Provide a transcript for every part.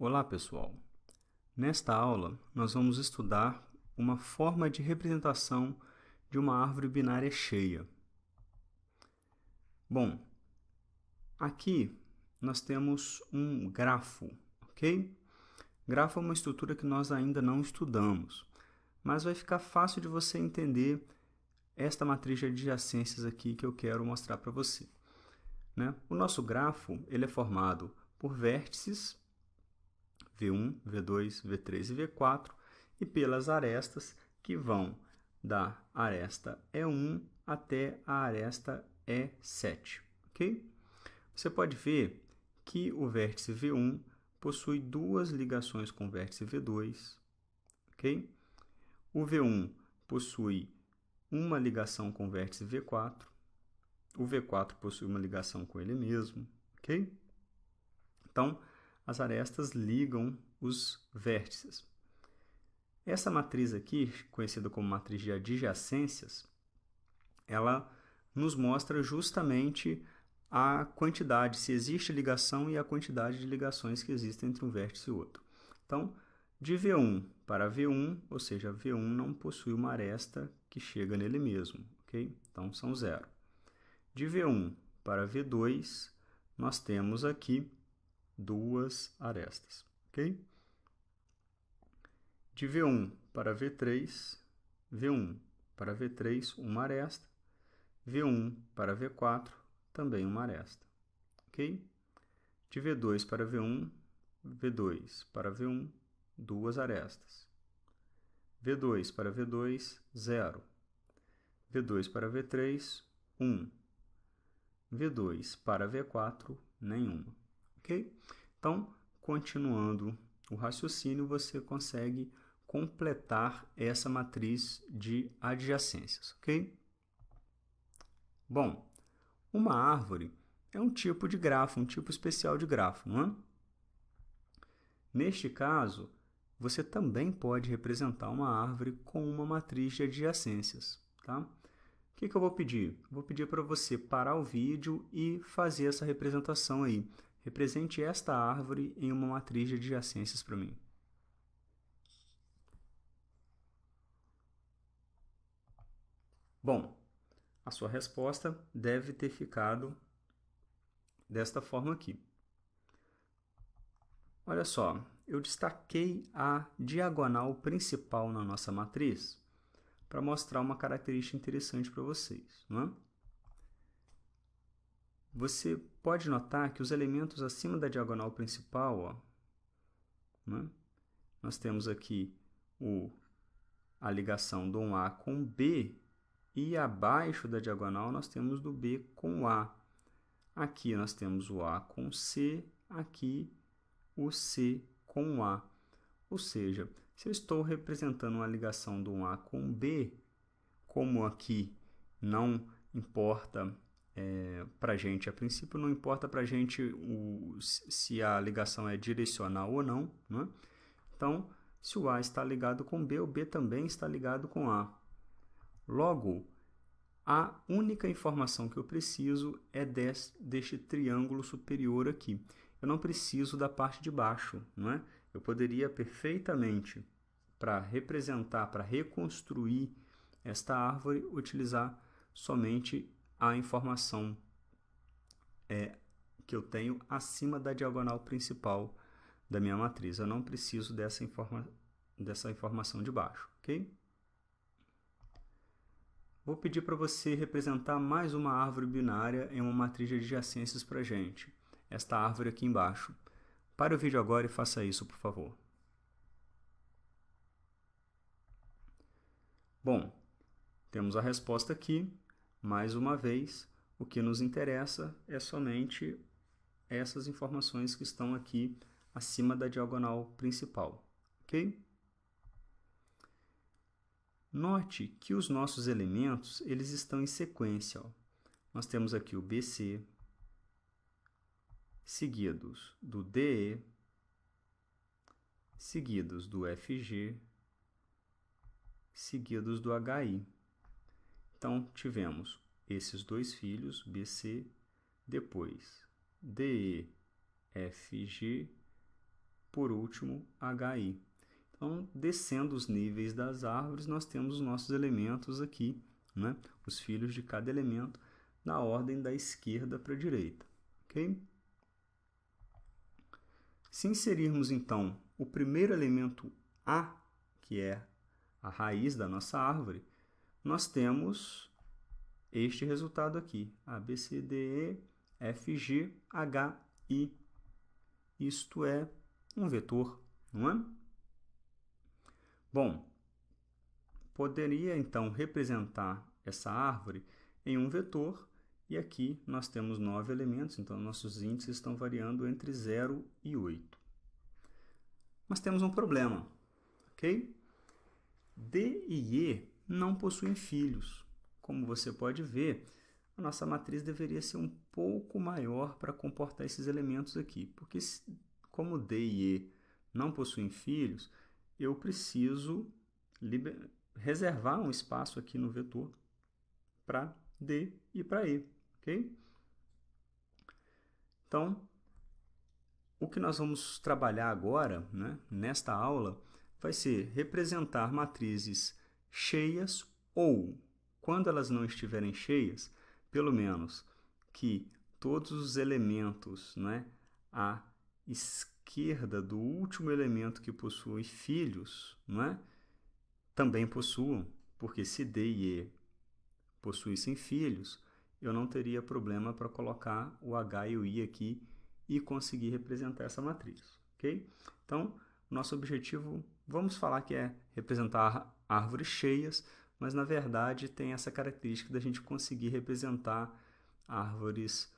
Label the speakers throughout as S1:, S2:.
S1: Olá, pessoal! Nesta aula, nós vamos estudar uma forma de representação de uma árvore binária cheia. Bom, aqui nós temos um grafo, ok? Grafo é uma estrutura que nós ainda não estudamos, mas vai ficar fácil de você entender esta matriz de adjacências aqui que eu quero mostrar para você, né? O nosso grafo ele é formado por vértices V1, V2, V3 e V4, e pelas arestas que vão da aresta E1 até a aresta E7, ok? Você pode ver que o vértice V1 possui duas ligações com o vértice V2, ok? O V1 possui uma ligação com o vértice V4, o V4 possui uma ligação com ele mesmo, ok? Então, as arestas ligam os vértices. Essa matriz aqui, conhecida como matriz de adjacências, ela nos mostra justamente a quantidade, se existe ligação e a quantidade de ligações que existem entre um vértice e outro. Então, de V1 para V1, ou seja, V1 não possui uma aresta que chega nele mesmo, ok? Então, são zero. De V1 para V2, nós temos aqui duas arestas, ok? De V1 para V3, V1 para V3, uma aresta, V1 para V4, também uma aresta, ok? De V2 para V1, V2 para V1, duas arestas. V2 para V2, 0. V2 para V3, 1. V2 para V4, nenhuma, ok? Então, continuando o raciocínio, você consegue completar essa matriz de adjacências, ok? Bom, uma árvore é um tipo de grafo, um tipo especial de grafo, não é? Neste caso, você também pode representar uma árvore com uma matriz de adjacências, tá? O que eu vou pedir? Vou pedir para você parar o vídeo e fazer essa representação aí. Represente esta árvore em uma matriz de adjacências para mim. Bom, a sua resposta deve ter ficado desta forma aqui. Olha só, eu destaquei a diagonal principal na nossa matriz para mostrar uma característica interessante para vocês, não é? Você pode notar que os elementos acima da diagonal principal, ó, né? Nós temos aqui a ligação do A com B, e abaixo da diagonal nós temos do B com A. Aqui nós temos o A com C, aqui o C com A. Ou seja, se eu estou representando uma ligação do A com B, como aqui não importa para a gente, a princípio não importa para a gente se a ligação é direcional ou não, né? Então, se o A está ligado com B, o B também está ligado com A. Logo, a única informação que eu preciso é deste triângulo superior aqui. Eu não preciso da parte de baixo, não é? Eu poderia perfeitamente, para representar, para reconstruir esta árvore, utilizar somente a informação que eu tenho acima da diagonal principal da minha matriz. Eu não preciso dessa informação de baixo, ok? Vou pedir para você representar mais uma árvore binária em uma matriz de adjacências para a gente. Esta árvore aqui embaixo. Pare o vídeo agora e faça isso, por favor. Bom, temos a resposta aqui. Mais uma vez, o que nos interessa é somente essas informações que estão aqui acima da diagonal principal, ok? Note que os nossos elementos eles estão em sequência. Ó. Nós temos aqui o BC, seguidos do DE, seguidos do FG, seguidos do HI. Então, tivemos esses dois filhos, BC, depois DE, FG, por último, HI. Então, descendo os níveis das árvores, nós temos os nossos elementos aqui, né? Os filhos de cada elemento, na ordem da esquerda para a direita. Ok? Se inserirmos, então, o primeiro elemento A, que é a raiz da nossa árvore, nós temos este resultado aqui, A, B, C, D, E, F, G, H, I. Isto é um vetor, não é? Bom, poderia então representar essa árvore em um vetor, e aqui nós temos 9 elementos, então nossos índices estão variando entre 0 e 8. Mas temos um problema, ok? D e E não possuem filhos. Como você pode ver, a nossa matriz deveria ser um pouco maior para comportar esses elementos aqui, porque como D e E não possuem filhos, eu preciso reservar um espaço aqui no vetor para D e para E, ok? Então, o que nós vamos trabalhar agora, né, nesta aula, vai ser representar matrizes cheias ou, quando elas não estiverem cheias, pelo menos que todos os elementos, né, à esquerda do último elemento que possui filhos, né, também possuam, porque se D e E possuíssem filhos, eu não teria problema para colocar o H e o I aqui e conseguir representar essa matriz, ok? Então, nosso objetivo, vamos falar que é representar árvores cheias, mas na verdade tem essa característica da gente conseguir representar árvores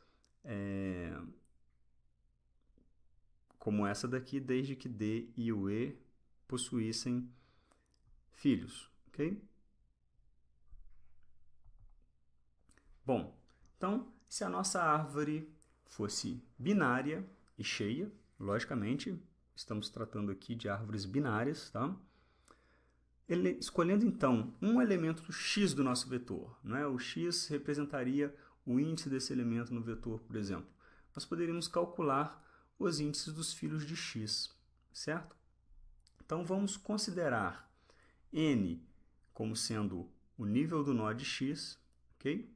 S1: como essa daqui, desde que D e o E possuíssem filhos, ok? Bom, então, se a nossa árvore fosse binária e cheia, logicamente, estamos tratando aqui de árvores binárias, tá? Escolhendo, então, um elemento x do nosso vetor, né? O x representaria o índice desse elemento no vetor, por exemplo. Nós poderíamos calcular os índices dos filhos de x, certo? Então, vamos considerar n como sendo o nível do nó de x, ok?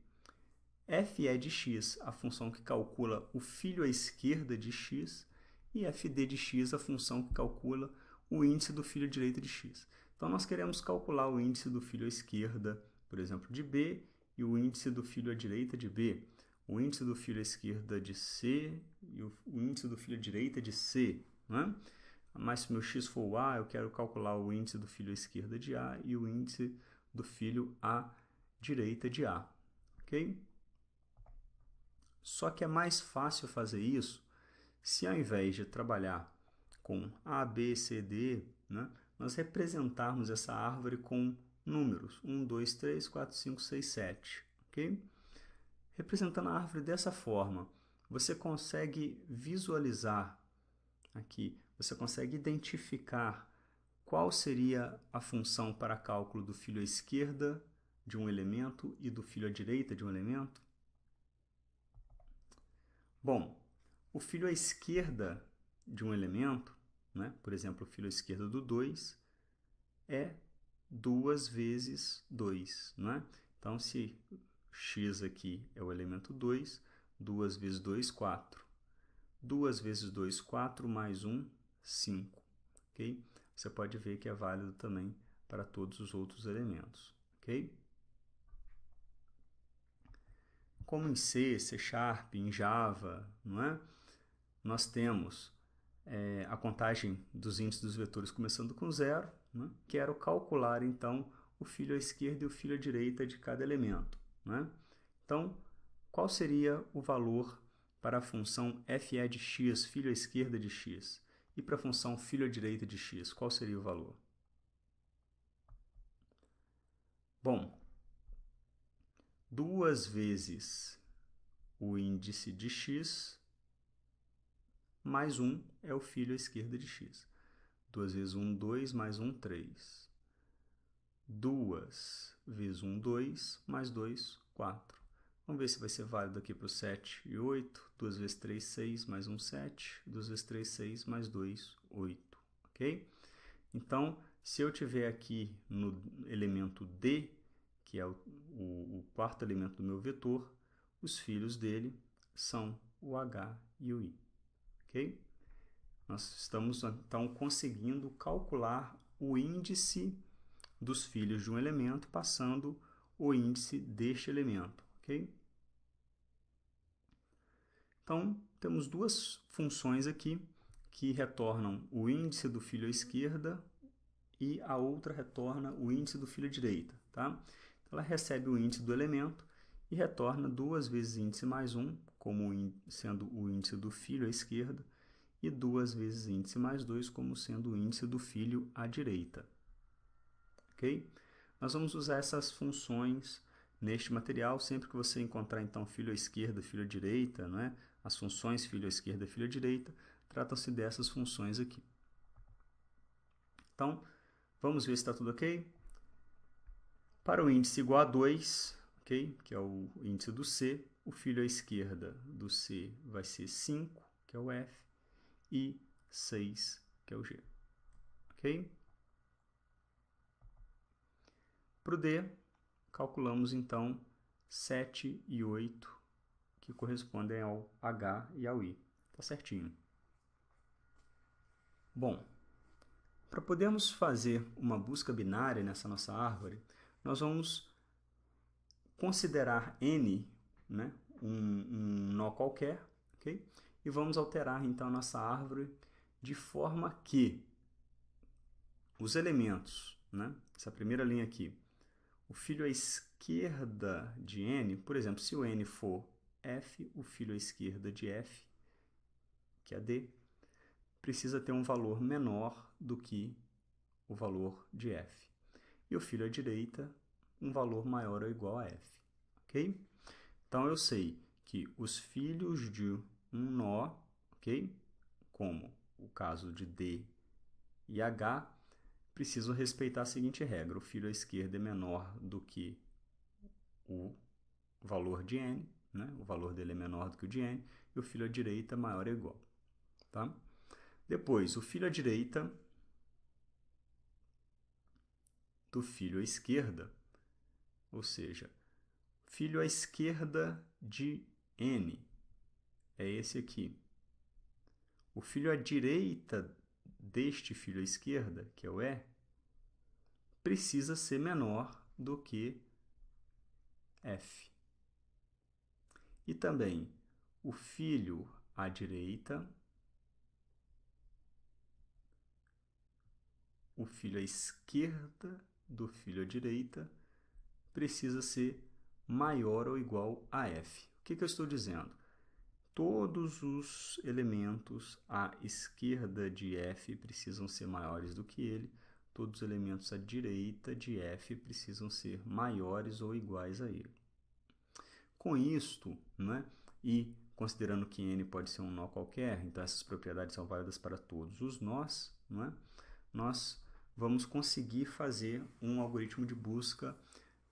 S1: F é de x, a função que calcula o filho à esquerda de x, e fd de x, a função que calcula o índice do filho à direita de x. Então, nós queremos calcular o índice do filho à esquerda, por exemplo, de b, e o índice do filho à direita de b, o índice do filho à esquerda de c e o índice do filho à direita de c, né? Mas se meu x for o a, eu quero calcular o índice do filho à esquerda de a e o índice do filho à direita de a, ok? Só que é mais fácil fazer isso se, ao invés de trabalhar com A, B, C, D, né, nós representarmos essa árvore com números 1, 2, 3, 4, 5, 6, 7. Okay? Representando a árvore dessa forma, você consegue visualizar aqui, você consegue identificar qual seria a função para cálculo do filho à esquerda de um elemento e do filho à direita de um elemento? Bom, o filho à esquerda de um elemento, né, por exemplo, o filho à esquerda do 2, é 2 vezes 2. Né? Então, se x aqui é o elemento 2, 2 vezes 2, 4. 2 vezes 2, 4, mais 1, 5. Okay? Você pode ver que é válido também para todos os outros elementos. Okay? Como em C, C Sharp, em Java, não é? Nós temos a contagem dos índices dos vetores começando com 0, né? Quero calcular, então, o filho à esquerda e o filho à direita de cada elemento. Né? Então, qual seria o valor para a função fe de x, filho à esquerda de x? E para a função filho à direita de x, qual seria o valor? Bom, 2 vezes o índice de x mais 1 é o filho à esquerda de x. 2 vezes 1, 2, mais 1, 3. 2 vezes 1, 2, mais 2, 4. Vamos ver se vai ser válido aqui para o 7 e 8. 2 vezes 3, 6, mais um 7. 2 vezes 3, 6, mais 2, 8. Ok? Então, se eu tiver aqui no elemento D, que é o quarto elemento do meu vetor, os filhos dele são o H e o I. Ok? Nós estamos, então, conseguindo calcular o índice dos filhos de um elemento passando o índice deste elemento. Ok? Então, temos duas funções aqui que retornam o índice do filho à esquerda e a outra retorna o índice do filho à direita. Tá? Então, ela recebe o índice do elemento e retorna 2 vezes índice mais 1, como sendo o índice do filho à esquerda, e 2 vezes índice mais 2, como sendo o índice do filho à direita. Ok? Nós vamos usar essas funções neste material, sempre que você encontrar, então, filho à esquerda, filho à direita, não é? As funções filho à esquerda e filho à direita, tratam-se dessas funções aqui. Então, vamos ver se está tudo ok? Para o índice igual a 2, ok? Que é o índice do C, o filho à esquerda do C vai ser 5, que é o F, e 6, que é o G. Ok? Para o D, calculamos então 7 e 8, que correspondem ao H e ao I. Tá certinho. Bom, para podermos fazer uma busca binária nessa nossa árvore, nós vamos considerar N, né, um nó qualquer, ok? E vamos alterar então a nossa árvore de forma que os elementos, né, essa primeira linha aqui, o filho à esquerda de N, por exemplo, se o N for F, o filho à esquerda de F, que é D, precisa ter um valor menor do que o valor de F. E o filho à direita, um valor maior ou igual a F. Ok? Então, eu sei que os filhos de um nó, ok? Como o caso de D e H, precisam respeitar a seguinte regra. O filho à esquerda é menor do que o valor de N, né? O valor dele é menor do que o de N, e o filho à direita maior ou igual. Tá? Depois, o filho à direita do filho à esquerda, ou seja, filho à esquerda de N, é esse aqui. O filho à direita deste filho à esquerda, que é o E, precisa ser menor do que F. E também o filho à direita, o filho à esquerda do filho à direita precisa ser maior ou igual a F. O que eu estou dizendo? Todos os elementos à esquerda de F precisam ser maiores do que ele, todos os elementos à direita de F precisam ser maiores ou iguais a ele. Com isto, né, e considerando que N pode ser um nó qualquer, então essas propriedades são válidas para todos os nós, né, nós vamos conseguir fazer um algoritmo de busca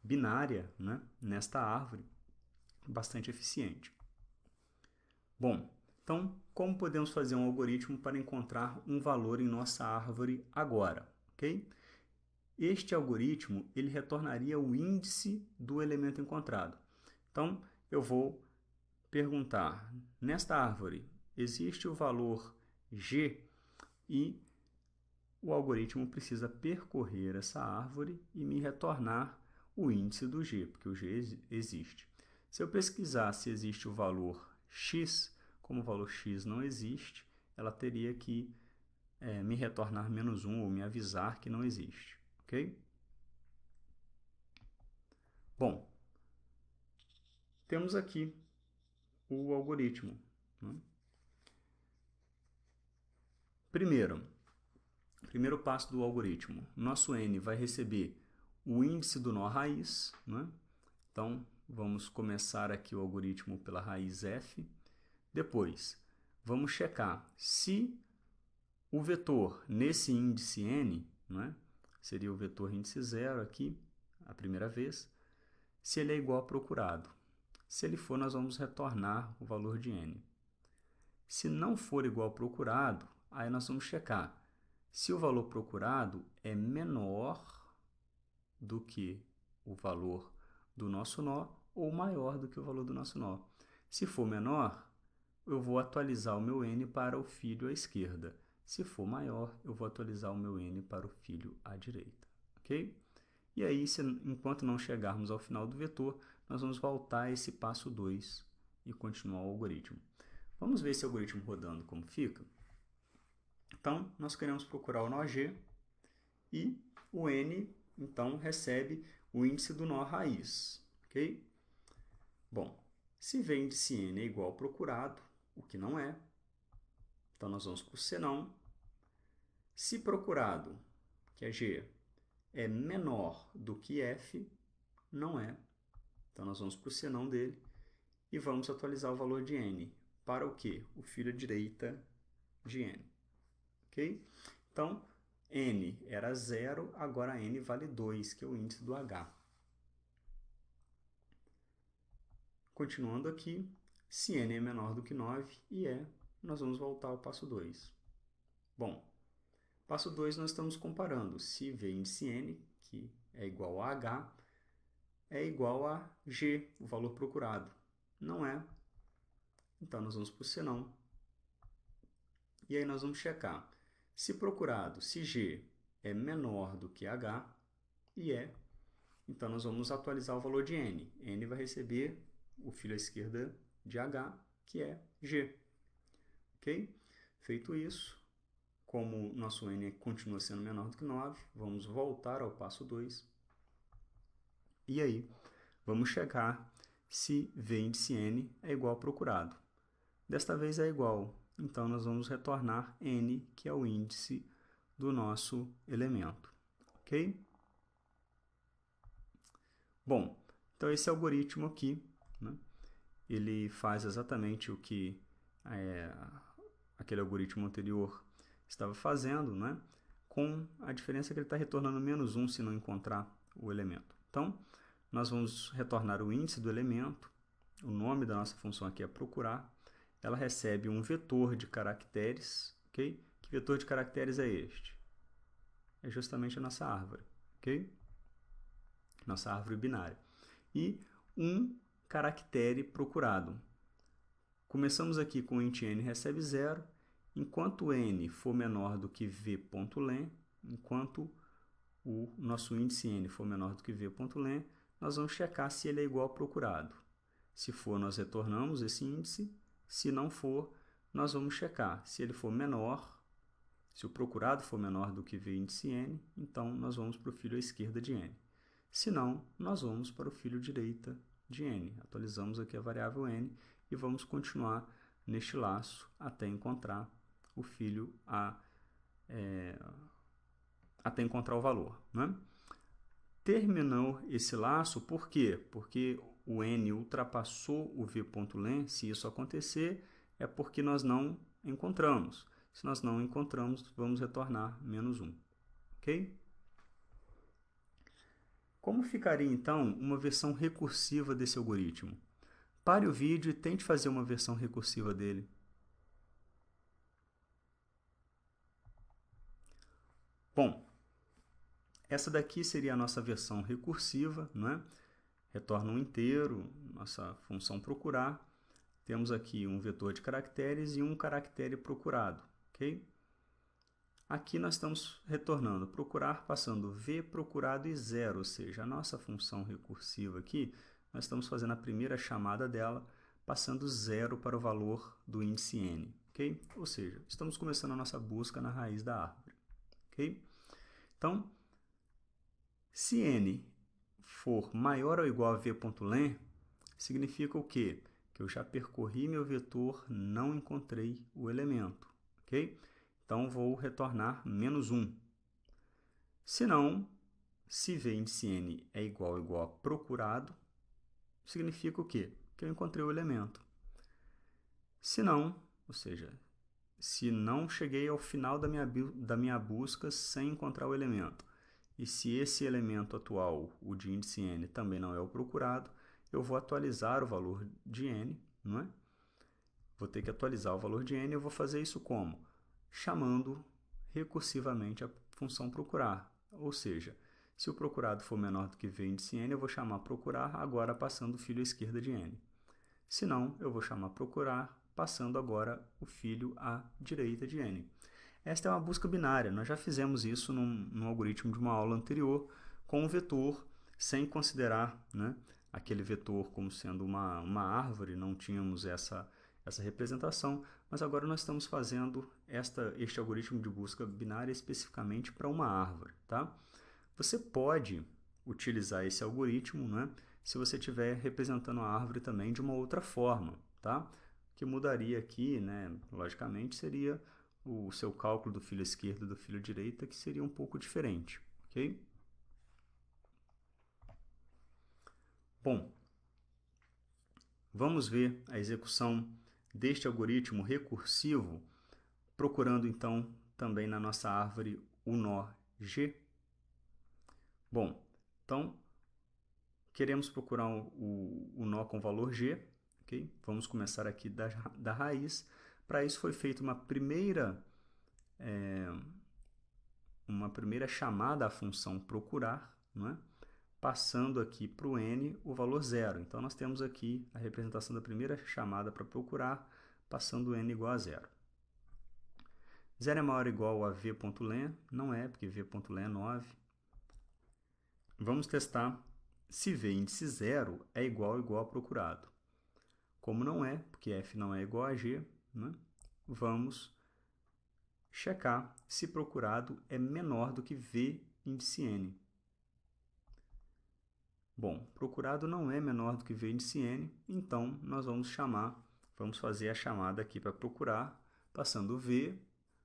S1: binária, né, nesta árvore bastante eficiente. Bom, então, como podemos fazer um algoritmo para encontrar um valor em nossa árvore agora? Ok? Este algoritmo ele retornaria o índice do elemento encontrado. Então, eu vou perguntar, nesta árvore, existe o valor G e o algoritmo precisa percorrer essa árvore e me retornar o índice do G, porque o G existe. Se eu pesquisar se existe o valor X, como o valor X não existe, ela teria que me retornar -1 ou me avisar que não existe. Ok? Bom, temos aqui o algoritmo, né? Primeiro passo do algoritmo. Nosso N vai receber o índice do nó raiz, né? Então, vamos começar aqui o algoritmo pela raiz F. Depois, vamos checar se o vetor nesse índice N, né, seria o vetor índice 0 aqui, a primeira vez, se ele é igual ao procurado. Se ele for, nós vamos retornar o valor de n. Se não for igual ao procurado, aí nós vamos checar se o valor procurado é menor do que o valor do nosso nó ou maior do que o valor do nosso nó. Se for menor, eu vou atualizar o meu n para o filho à esquerda. Se for maior, eu vou atualizar o meu n para o filho à direita. Ok? E aí, enquanto não chegarmos ao final do vetor, nós vamos voltar a esse passo 2 e continuar o algoritmo. Vamos ver esse algoritmo rodando como fica? Então, nós queremos procurar o nó G e o n, então, recebe o índice do nó raiz. Ok? Bom, se v índice n é igual ao procurado, o que não é, então nós vamos para o senão. Se procurado, que é G, é menor do que f, não é. Então, nós vamos para o senão dele e vamos atualizar o valor de n. Para o quê? O filho à direita de n. Ok? Então, n era 0, agora n vale 2, que é o índice do H. Continuando aqui, se n é menor do que 9 e nós vamos voltar ao passo 2. Bom, passo 2 nós estamos comparando se v índice n, que é igual a H, é igual a G, o valor procurado. Não é. Então, nós vamos para o senão. E aí nós vamos checar. Se procurado, se G é menor do que H, e então nós vamos atualizar o valor de n. n vai receber o filho à esquerda de H, que é G. Ok? Feito isso, como nosso n continua sendo menor do que 9, vamos voltar ao passo 2. E aí, vamos checar se v índice n é igual ao procurado. Desta vez é igual, então nós vamos retornar n, que é o índice do nosso elemento. Ok? Bom, então esse algoritmo aqui, né, ele faz exatamente o que aquele algoritmo anterior estava fazendo, né, com a diferença que ele está retornando menos 1 se não encontrar o elemento. Então, nós vamos retornar o índice do elemento, o nome da nossa função aqui é procurar, ela recebe um vetor de caracteres, ok? Que vetor de caracteres é este? É justamente a nossa árvore, ok? Nossa árvore binária. E um caractere procurado. Começamos aqui com o int n recebe 0, enquanto n for menor do que v.len, enquanto o nosso índice n for menor do que v.len, nós vamos checar se ele é igual ao procurado. Se for, nós retornamos esse índice. Se não for, nós vamos checar. Se ele for menor, se o procurado for menor do que v índice n, então nós vamos para o filho à esquerda de n. Se não, nós vamos para o filho à direita de n. Atualizamos aqui a variável n e vamos continuar neste laço até encontrar o filho até encontrar o valor, né? Terminou esse laço, por quê? Porque o n ultrapassou o v.len. Se isso acontecer, é porque nós não encontramos. Se nós não encontramos, vamos retornar menos 1. Ok? Como ficaria, então, uma versão recursiva desse algoritmo? Pare o vídeo e tente fazer uma versão recursiva dele. Bom, essa daqui seria a nossa versão recursiva, não é? Retorna um inteiro, nossa função procurar. Temos aqui um vetor de caracteres e um caractere procurado, ok? Aqui nós estamos retornando procurar, passando v procurado e 0, ou seja, a nossa função recursiva aqui, nós estamos fazendo a primeira chamada dela, passando 0 para o valor do índice n, ok? Ou seja, estamos começando a nossa busca na raiz da árvore, ok? Então, se n for maior ou igual a v.len, significa o quê? Que eu já percorri meu vetor, não encontrei o elemento, ok? Então, vou retornar menos 1. Se não, se v índice n é igual a procurado, significa o quê? Que eu encontrei o elemento. Se não, ou seja, se não cheguei ao final da minha busca sem encontrar o elemento, e se esse elemento atual, o de índice n, também não é o procurado, eu vou atualizar o valor de n, não é? Vou ter que atualizar o valor de n, eu vou fazer isso como? Chamando recursivamente a função procurar, ou seja, se o procurado for menor do que v índice n, eu vou chamar procurar agora passando o filho à esquerda de n. Se não, eu vou chamar procurar passando agora o filho à direita de n. Esta é uma busca binária, nós já fizemos isso num algoritmo de uma aula anterior com um vetor, sem considerar, né, aquele vetor como sendo uma árvore, não tínhamos essa representação, mas agora nós estamos fazendo este algoritmo de busca binária especificamente para uma árvore. Tá? Você pode utilizar esse algoritmo, né, se você estiver representando a árvore também de uma outra forma. Tá? O que mudaria aqui, né, logicamente, seria o seu cálculo do filho esquerdo e do filho direita, que seria um pouco diferente. Ok? Bom, vamos ver a execução deste algoritmo recursivo, procurando então também na nossa árvore o nó G. Bom, então queremos procurar o nó com valor G, ok? Vamos começar aqui da raiz. Para isso foi feita uma primeira chamada à função procurar, não é? Passando aqui para o n o valor 0. Então, nós temos aqui a representação da primeira chamada para procurar, passando n igual a 0. 0 é maior ou igual a v.len? Não é, porque v.len é 9. Vamos testar se v índice 0 é igual a procurado. Como não é, porque f não é igual a g, né? Vamos checar se procurado é menor do que v índice n. Bom, procurado não é menor do que v índice n, então nós vamos fazer a chamada aqui para procurar, passando v,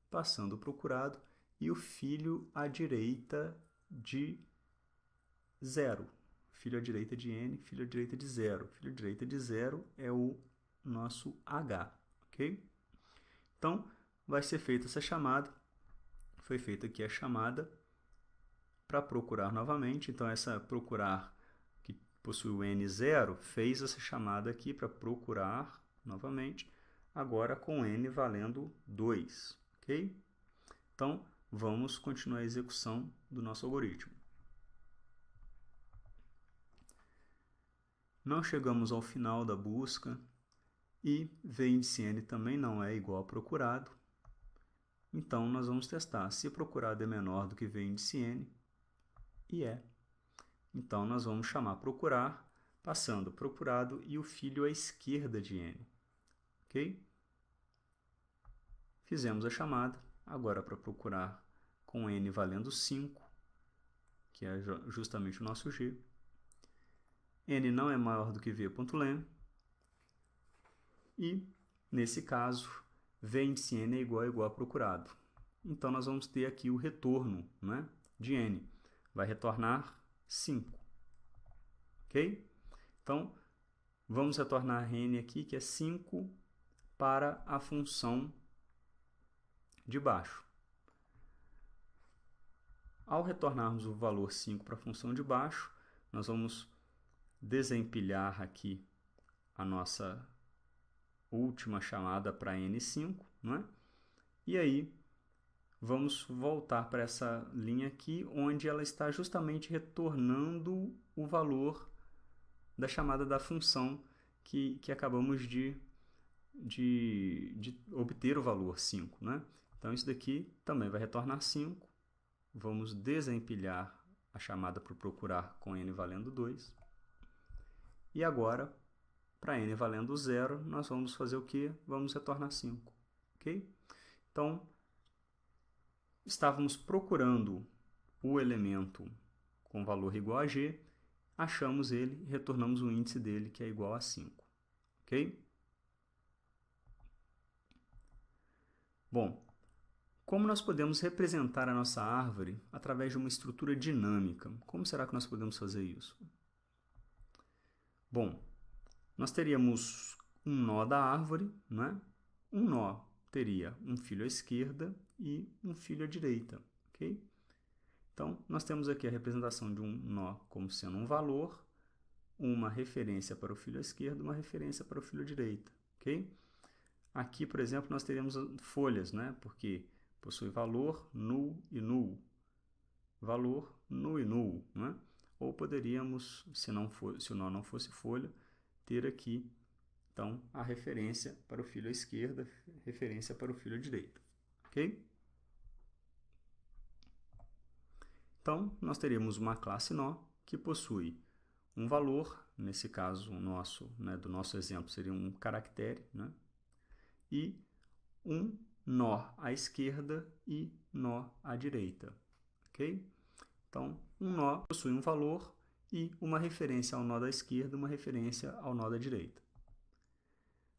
S1: passando o procurado e o filho à direita de 0. Filho à direita de n, filho à direita de 0. Filho à direita de 0 é o nosso h, ok? Então, vai ser feita essa chamada. Foi feita aqui a chamada para procurar novamente. Então, essa procurar que possui o n0 fez essa chamada aqui para procurar novamente, agora com n valendo 2, ok? Então, vamos continuar a execução do nosso algoritmo. Não chegamos ao final da busca e v índice n também não é igual a procurado. Então, nós vamos testar se procurado é menor do que v índice n, e é. Então, nós vamos chamar procurar, passando o procurado e o filho à esquerda de n. Ok? Fizemos a chamada, agora para procurar com n valendo 5, que é justamente o nosso g. n não é maior do que v.len, e, nesse caso, v índice n é igual a procurado. Então, nós vamos ter aqui o retorno, né, de n. Vai retornar 5. Ok? Então, vamos retornar n aqui, que é 5, para a função de baixo. Ao retornarmos o valor 5 para a função de baixo, nós vamos desempilhar aqui a nossa última chamada para n5, não é? E aí, vamos voltar para essa linha aqui, onde ela está justamente retornando o valor da chamada da função que acabamos de obter o valor 5, né? Então, isso daqui também vai retornar 5. Vamos desempilhar a chamada para procurar com n valendo 2. E agora, para n valendo 0, nós vamos fazer o quê? Vamos retornar 5. Ok? Então, estávamos procurando o elemento com valor igual a g, achamos ele e retornamos o índice dele, que é igual a 5. Ok? Bom, como nós podemos representar a nossa árvore através de uma estrutura dinâmica? Como será que nós podemos fazer isso? Bom, nós teríamos um nó da árvore, né? Um nó teria um filho à esquerda e um filho à direita, ok? Então, nós temos aqui a representação de um nó como sendo um valor, uma referência para o filo à esquerda, uma referência para o filo à direita, ok? Aqui, por exemplo, nós teremos folhas, né? Porque possui valor, null e null. Valor, null e null, né? Ou poderíamos, se o nó não fosse folha, ter aqui, então, a referência para o filo à esquerda, referência para o filo à direita, ok? Então, nós teremos uma classe nó que possui um valor, nesse caso nosso, né, do nosso exemplo, seria um caractere, né? E um nó à esquerda e nó à direita, ok? Então, um nó possui um valor e uma referência ao nó da esquerda, uma referência ao nó da direita.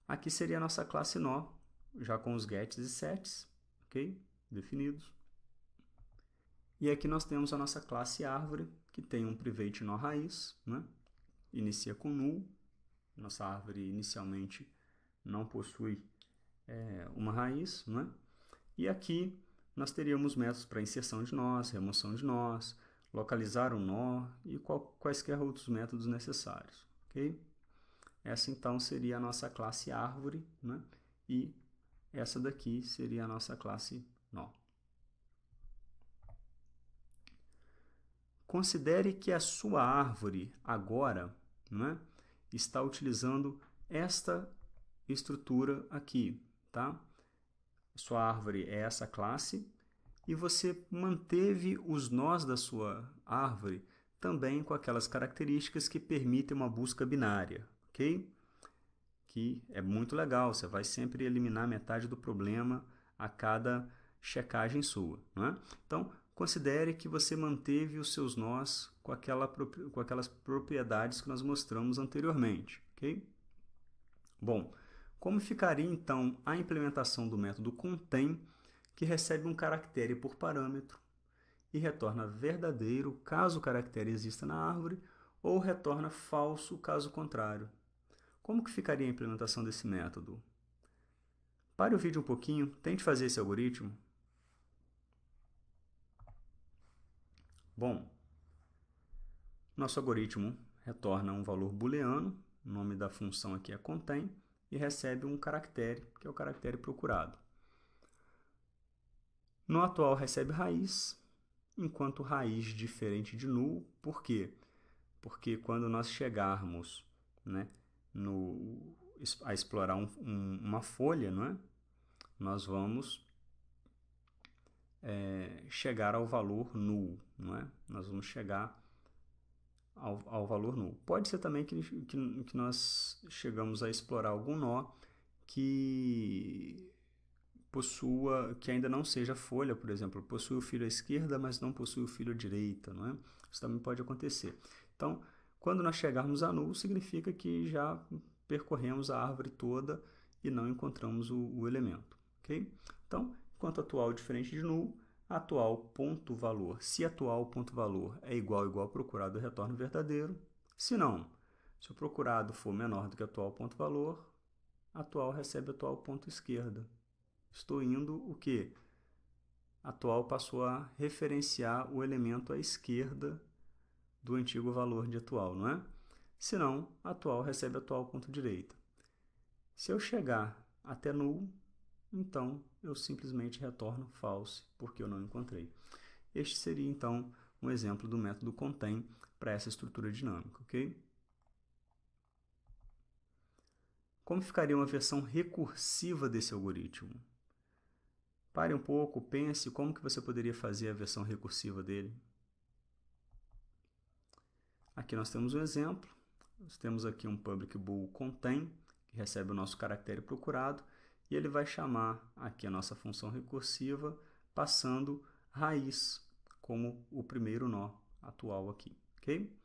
S1: Aqui seria a nossa classe nó, já com os gets e sets, ok? Definidos. E aqui nós temos a nossa classe árvore, que tem um private nó raiz, né? Inicia com null. Nossa árvore inicialmente não possui uma raiz, né? E aqui nós teríamos métodos para inserção de nós, remoção de nós, localizar um nó e quaisquer outros métodos necessários, ok? Essa então seria a nossa classe árvore, né? E essa daqui seria a nossa classe nó. Considere que a sua árvore agora, né, está utilizando esta estrutura aqui, tá? Sua árvore é essa classe e você manteve os nós da sua árvore também com aquelas características que permitem uma busca binária, ok? Que é muito legal, você vai sempre eliminar metade do problema a cada checagem sua, não é? Então, considere que você manteve os seus nós com aquelas propriedades que nós mostramos anteriormente, ok? Bom, como ficaria então a implementação do método contém, que recebe um caractere por parâmetro e retorna verdadeiro caso o caractere exista na árvore ou retorna falso caso contrário? Como que ficaria a implementação desse método? Pare o vídeo um pouquinho, tente fazer esse algoritmo. Bom, nosso algoritmo retorna um valor booleano, o nome da função aqui é contém, e recebe um caractere, que é o caractere procurado. No atual recebe raiz, enquanto raiz diferente de null. Por quê? Porque quando nós chegarmos, né, a explorar uma folha, não é? Nós vamos chegar ao valor null, não é? Nós vamos chegar ao valor null. Pode ser também que nós chegamos a explorar algum nó que que ainda não seja folha, por exemplo, possui o filo à esquerda, mas não possui o filo à direita, não é? Isso também pode acontecer. Então, quando nós chegarmos a null, significa que já percorremos a árvore toda e não encontramos o elemento, ok? Então, enquanto atual diferente de null, atual ponto valor. Se atual ponto valor é igual ao procurado, retorna verdadeiro. Se não, se o procurado for menor do que atual ponto valor, atual recebe atual ponto esquerda. Estou indo o quê? Atual passou a referenciar o elemento à esquerda do antigo valor de atual, não é? Se não, atual recebe atual ponto direita. Se eu chegar até null, então eu simplesmente retorno false, porque eu não encontrei. Este seria, então, um exemplo do método contém para essa estrutura dinâmica, ok? Como ficaria uma versão recursiva desse algoritmo? Pare um pouco, pense como que você poderia fazer a versão recursiva dele. Aqui nós temos um exemplo. Nós temos aqui um public bool contém, que recebe o nosso caractere procurado, e ele vai chamar aqui a nossa função recursiva, passando raiz como o primeiro nó atual aqui, ok?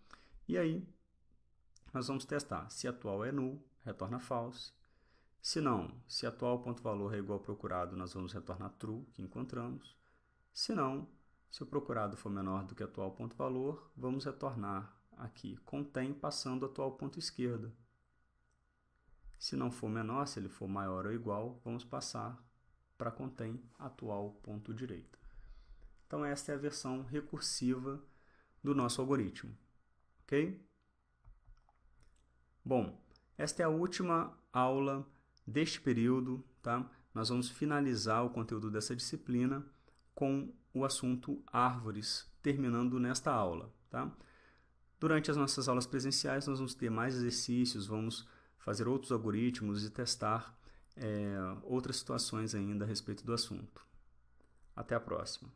S1: E aí, nós vamos testar. Se atual é null, retorna false. Se não, se atual ponto valor é igual ao procurado, nós vamos retornar true, que encontramos. Se não, se o procurado for menor do que atual ponto valor, vamos retornar aqui contém passando atual ponto esquerda. Se não for menor, se ele for maior ou igual, vamos passar para contém atual ponto direita. Então esta é a versão recursiva do nosso algoritmo, ok? Bom, esta é a última aula deste período, tá? Nós vamos finalizar o conteúdo dessa disciplina com o assunto árvores, terminando nesta aula, tá? Durante as nossas aulas presenciais, nós vamos ter mais exercícios, vamos fazer outros algoritmos e testar outras situações ainda a respeito do assunto. Até a próxima.